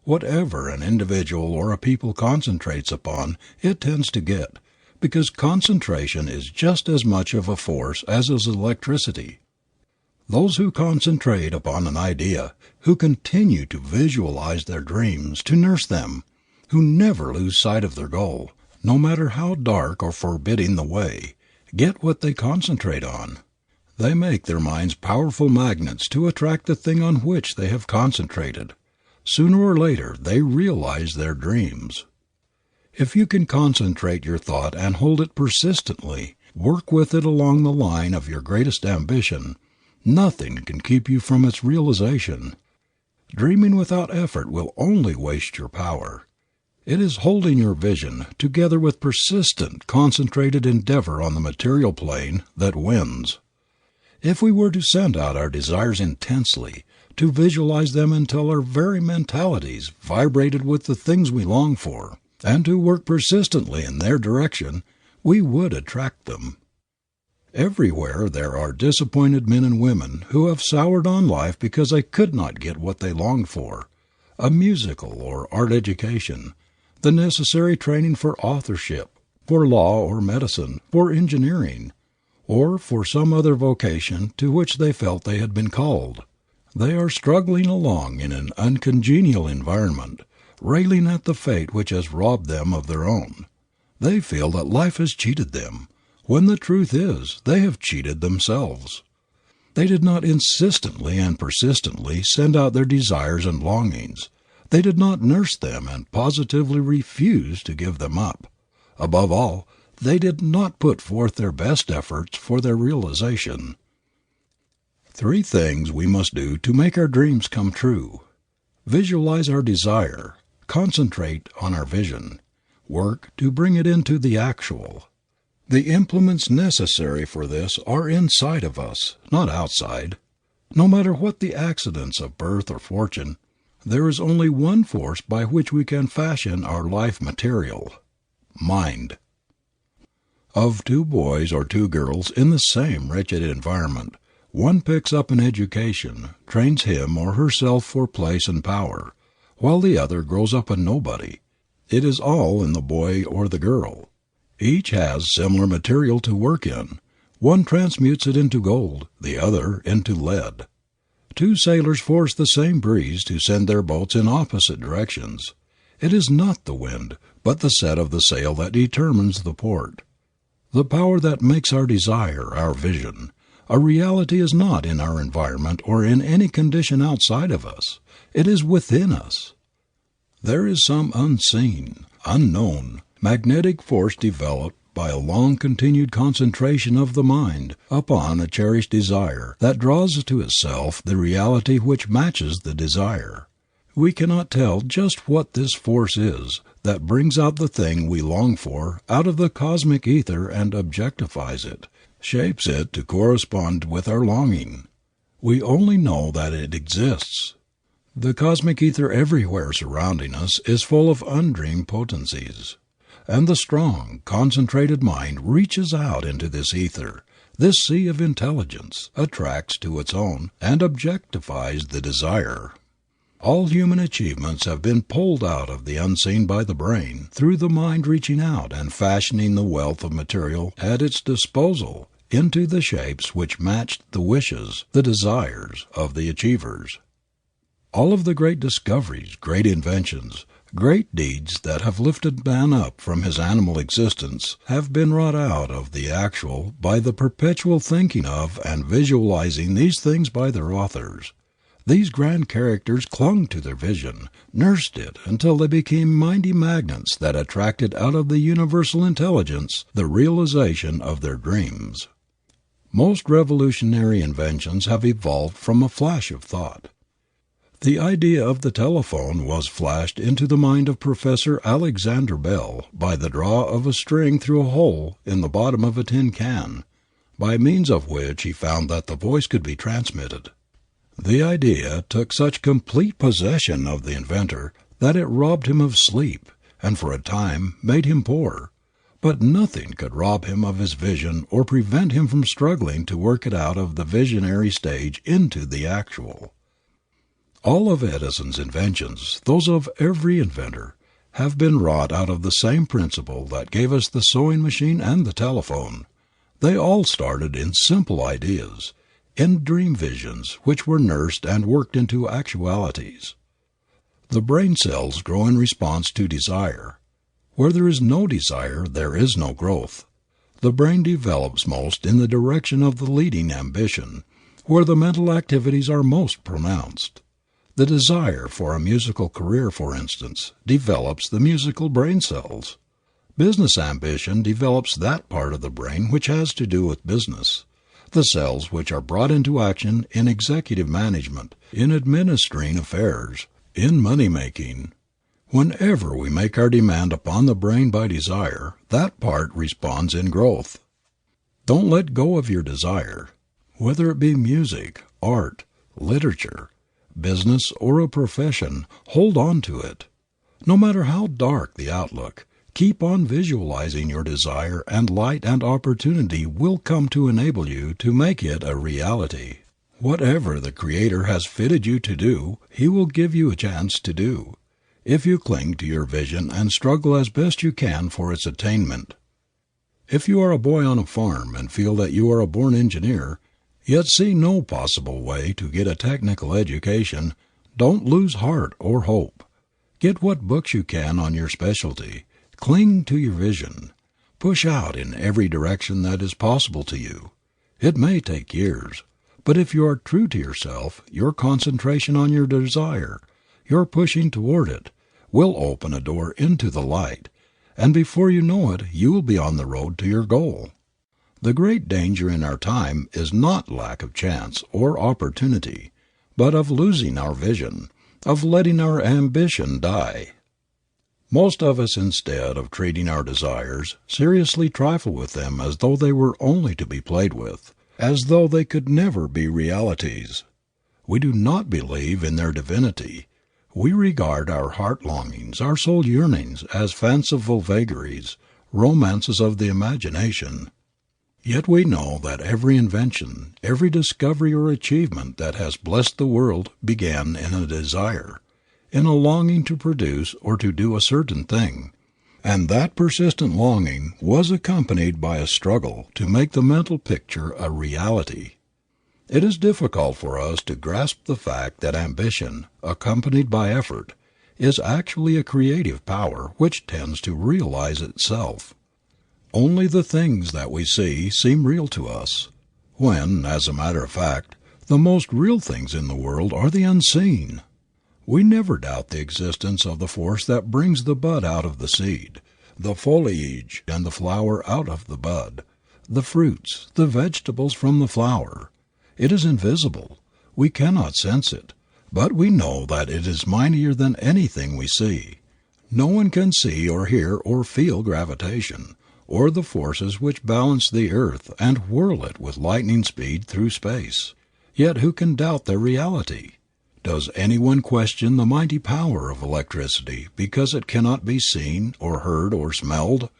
Whatever an individual or a people concentrates upon, it tends to get, because concentration is just as much of a force as is electricity. Those who concentrate upon an idea, who continue to visualize their dreams, to nurse them, who never lose sight of their goal, no matter how dark or forbidding the way, get what they concentrate on. They make their minds powerful magnets to attract the thing on which they have concentrated. Sooner or later they realize their dreams. If you can concentrate your thought and hold it persistently, work with it along the line of your greatest ambition, nothing can keep you from its realization. Dreaming without effort will only waste your power. It is holding your vision, together with persistent, concentrated endeavor on the material plane, that wins. If we were to send out our desires intensely, to visualize them until our very mentalities vibrated with the things we long for, and to work persistently in their direction, we would attract them. Everywhere there are disappointed men and women who have soured on life because they could not get what they longed for, a musical or art education, the necessary training for authorship, for law or medicine, for engineering, or for some other vocation to which they felt they had been called. They are struggling along in an uncongenial environment, railing at the fate which has robbed them of their own. They feel that life has cheated them, when the truth is they have cheated themselves. They did not insistently and persistently send out their desires and longings. They did not nurse them and positively refuse to give them up. Above all, they did not put forth their best efforts for their realization. 3 things we must do to make our dreams come true. Visualize our desire. Concentrate on our vision. Work to bring it into the actual. The implements necessary for this are inside of us, not outside. No matter what the accidents of birth or fortune, there is only one force by which we can fashion our life material: mind. Of 2 boys or 2 girls in the same wretched environment, one picks up an education, trains him or herself for place and power, while the other grows up a nobody. It is all in the boy or the girl. Each has similar material to work in. One transmutes it into gold, the other into lead. 2 sailors force the same breeze to send their boats in opposite directions. It is not the wind, but the set of the sail that determines the port. The power that makes our desire our vision. A reality is not in our environment or in any condition outside of us. It is within us. There is some unseen, unknown, magnetic force developed by a long-continued concentration of the mind upon a cherished desire that draws to itself the reality which matches the desire. We cannot tell just what this force is that brings out the thing we long for out of the cosmic ether and objectifies it, shapes it to correspond with our longing. We only know that it exists. The cosmic ether everywhere surrounding us is full of undreamed potencies, and the strong, concentrated mind reaches out into this ether, this sea of intelligence, attracts to its own, and objectifies the desire. All human achievements have been pulled out of the unseen by the brain, through the mind reaching out and fashioning the wealth of material at its disposal into the shapes which matched the wishes, the desires, of the achievers. All of the great discoveries, great inventions, great deeds that have lifted man up from his animal existence have been wrought out of the actual by the perpetual thinking of and visualizing these things by their authors. These grand characters clung to their vision, nursed it until they became mighty magnets that attracted out of the universal intelligence the realization of their dreams. Most revolutionary inventions have evolved from a flash of thought. The idea of the telephone was flashed into the mind of Professor Alexander Bell by the draw of a string through a hole in the bottom of a tin can, by means of which he found that the voice could be transmitted. The idea took such complete possession of the inventor that it robbed him of sleep, and for a time made him poor. But nothing could rob him of his vision or prevent him from struggling to work it out of the visionary stage into the actual. All of Edison's inventions, those of every inventor, have been wrought out of the same principle that gave us the sewing machine and the telephone. They all started in simple ideas, in dream visions which were nursed and worked into actualities. The brain cells grow in response to desire. Where there is no desire, there is no growth. The brain develops most in the direction of the leading ambition, where the mental activities are most pronounced. The desire for a musical career, for instance, develops the musical brain cells. Business ambition develops that part of the brain which has to do with business. The cells which are brought into action in executive management, in administering affairs, in money making. Whenever we make our demand upon the brain by desire, that part responds in growth. Don't let go of your desire. Whether it be music, art, literature, business, or a profession, hold on to it. No matter how dark the outlook, keep on visualizing your desire and light and opportunity will come to enable you to make it a reality. Whatever the Creator has fitted you to do, He will give you a chance to do, if you cling to your vision and struggle as best you can for its attainment. If you are a boy on a farm and feel that you are a born engineer, yet see no possible way to get a technical education, don't lose heart or hope. Get what books you can on your specialty. Cling to your vision. Push out in every direction that is possible to you. It may take years, but if you are true to yourself, your concentration on your desire, your pushing toward it, will open a door into the light, and before you know it, you will be on the road to your goal. The great danger in our time is not lack of chance or opportunity, but of losing our vision, of letting our ambition die. Most of us, instead of treating our desires, seriously trifle with them as though they were only to be played with, as though they could never be realities. We do not believe in their divinity. We regard our heart longings, our soul yearnings, as fanciful vagaries, romances of the imagination. Yet we know that every invention, every discovery or achievement that has blessed the world began in a desire, in a longing to produce or to do a certain thing, and that persistent longing was accompanied by a struggle to make the mental picture a reality. It is difficult for us to grasp the fact that ambition, accompanied by effort, is actually a creative power which tends to realize itself. Only the things that we see seem real to us, when, as a matter of fact, the most real things in the world are the unseen. We never doubt the existence of the force that brings the bud out of the seed, the foliage and the flower out of the bud, the fruits, the vegetables from the flower. It is invisible. We cannot sense it, but we know that it is mightier than anything we see. No one can see or hear or feel gravitation, or the forces which balance the earth and whirl it with lightning speed through space. Yet who can doubt their reality? Does anyone question the mighty power of electricity because it cannot be seen or heard or smelled?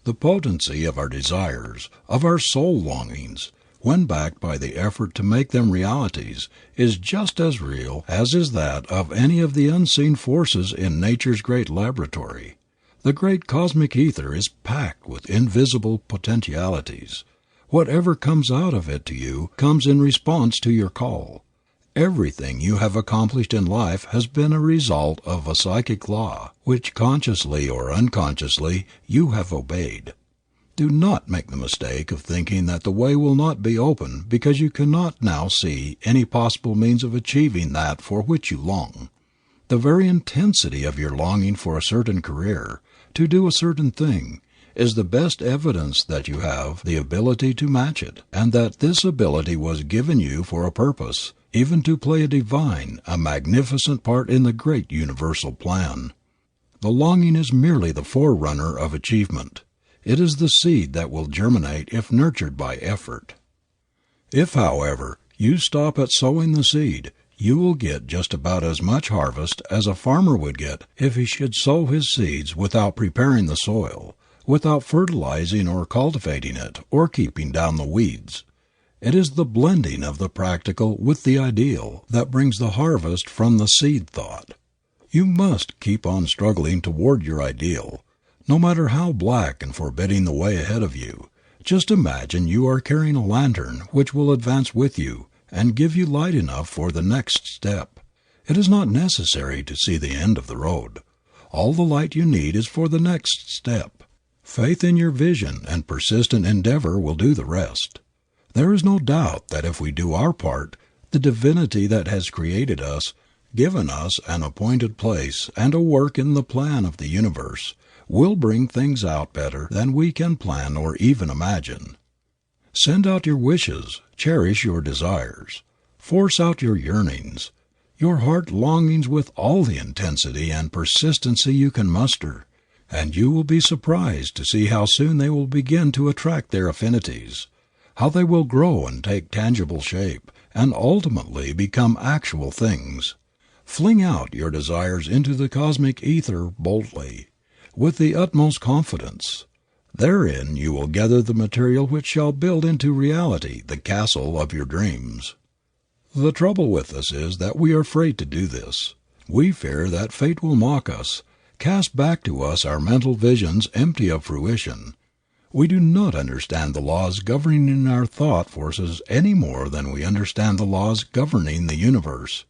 The potency of our desires, of our soul longings, when backed by the effort to make them realities, is just as real as is that of any of the unseen forces in nature's great laboratory. The great cosmic ether is packed with invisible potentialities. Whatever comes out of it to you comes in response to your call. Everything you have accomplished in life has been a result of a psychic law, which consciously or unconsciously you have obeyed. Do not make the mistake of thinking that the way will not be open because you cannot now see any possible means of achieving that for which you long. The very intensity of your longing for a certain career, to do a certain thing, is the best evidence that you have the ability to match it, and that this ability was given you for a purpose, even to play a divine, a magnificent part in the great universal plan. The longing is merely the forerunner of achievement. It is the seed that will germinate if nurtured by effort. If, however, you stop at sowing the seed, you will get just about as much harvest as a farmer would get if he should sow his seeds without preparing the soil, without fertilizing or cultivating it, or keeping down the weeds. It is the blending of the practical with the ideal that brings the harvest from the seed thought. You must keep on struggling toward your ideal, no matter how black and forbidding the way ahead of you. Just imagine you are carrying a lantern which will advance with you and give you light enough for the next step. It is not necessary to see the end of the road. All the light you need is for the next step. Faith in your vision and persistent endeavor will do the rest. There is no doubt that if we do our part, the divinity that has created us, given us an appointed place and a work in the plan of the universe, will bring things out better than we can plan or even imagine. Send out your wishes, cherish your desires, force out your yearnings, your heart longings with all the intensity and persistency you can muster, and you will be surprised to see how soon they will begin to attract their affinities, how they will grow and take tangible shape, and ultimately become actual things. Fling out your desires into the cosmic ether boldly, with the utmost confidence. Therein you will gather the material which shall build into reality the castle of your dreams. The trouble with us is that we are afraid to do this. We fear that fate will mock us, cast back to us our mental visions empty of fruition. We do not understand the laws governing our thought forces any more than we understand the laws governing the universe.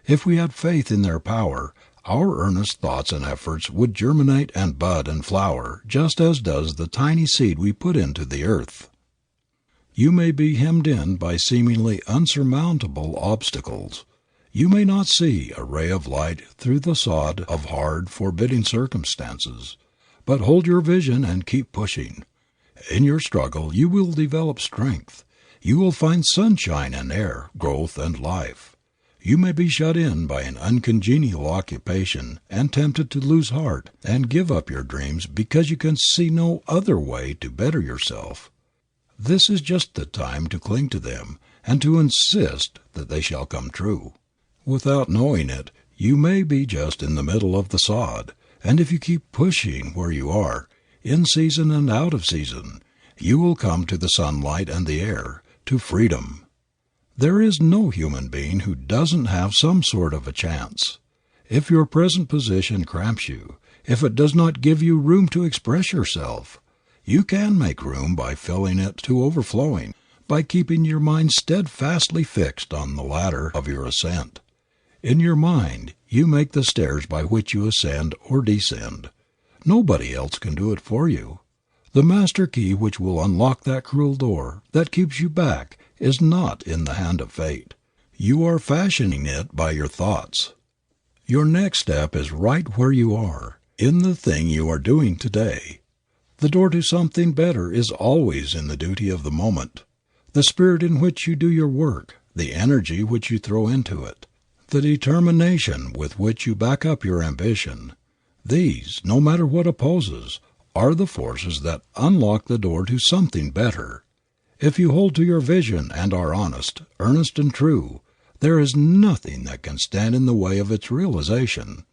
If we had faith in their power, our earnest thoughts and efforts would germinate and bud and flower just as does the tiny seed we put into the earth. You may be hemmed in by seemingly unsurmountable obstacles. You may not see a ray of light through the sod of hard, forbidding circumstances, but hold your vision and keep pushing. In your struggle you will develop strength. You will find sunshine and air, growth and life. You may be shut in by an uncongenial occupation and tempted to lose heart and give up your dreams because you can see no other way to better yourself. This is just the time to cling to them and to insist that they shall come true. Without knowing it, you may be just in the middle of the sod, and if you keep pushing where you are, in season and out of season, you will come to the sunlight and the air, to freedom. There is no human being who doesn't have some sort of a chance. If your present position cramps you, if it does not give you room to express yourself, you can make room by filling it to overflowing, by keeping your mind steadfastly fixed on the ladder of your ascent. In your mind, you make the stairs by which you ascend or descend. Nobody else can do it for you. The master key which will unlock that cruel door that keeps you back is not in the hand of fate. You are fashioning it by your thoughts. Your next step is right where you are, in the thing you are doing today. The door to something better is always in the duty of the moment. The spirit in which you do your work, the energy which you throw into it, the determination with which you back up your ambition, these, no matter what opposes, are the forces that unlock the door to something better. If you hold to your vision and are honest, earnest and true, there is nothing that can stand in the way of its realization.